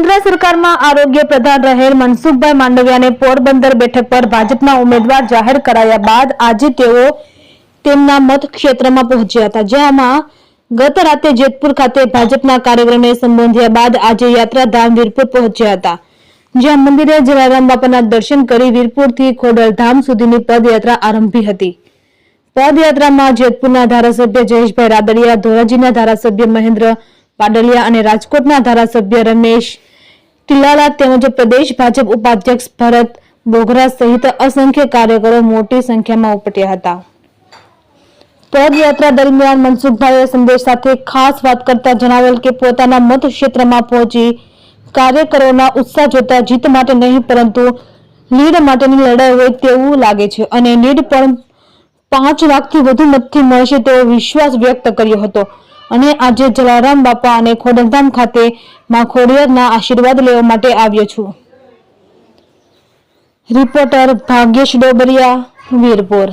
કેન્દ્ર સરકારમાં આરોગ્ય પ્રધાન રહેલ મનસુખભાઈ માંડવિયાને પોરબંદર બેઠક પર ભાજપના ઉમેદવાર જાહેર કરાયા બાદ આજે તેઓ તેમના મતક્ષેત્રમાં પહોંચ્યા હતા, જેમાં ગત રાતે જેતપુર ખાતે ભાજપના કાર્યક્રમને સંબોધ્યા બાદ આજે યાત્રાધામ વીરપુર પહોંચ્યા હતા, જ્યાં મંદિરે જલારામ બાપાના દર્શન કરી વીરપુરથી ખોડલધામ સુધીની પદયાત્રા આરંભી હતી। પદયાત્રામાં જેતપુરના ધારાસભ્ય જયેશભાઈ રાદડિયા, ધોરાજીના ધારાસભ્ય મહેન્દ્ર પાડલિયા અને રાજકોટના ધારાસભ્ય રમેશ તિલાલા તેમજ પ્રદેશ ભાજપ ઉપાધ્યક્ષ ભરત બોઘરા સહિત અસંખ્ય કાર્યકરો મોટી સંખ્યામાં ઉપટ્યા હતા। પદયાત્રા દરમિયાન મનસુખભાઈએ સંદેશ સાથે ખાસ વાત કરતા જણાવેલ કે પોતાના મતક્ષેત્રમાં પહોંચી કાર્યકરોના ઉત્સાહ જોતા જીત માટે નહીં પરંતુ લીડ માટેની લડાઈ હોય તેવું લાગે છે અને લીડ પણ 5 લાખથી વધુ મતથી મળશે તેવો વિશ્વાસ વ્યક્ત કર્યો હતો અને આજે જલારામ બાપા અને ખોડલધામ ખાતે માં ખોડિયારના આશીર્વાદ લેવા માટે આવ્યો છું। રિપોર્ટર ભાગ્યેશ ડોબરિયા, વીરપુર।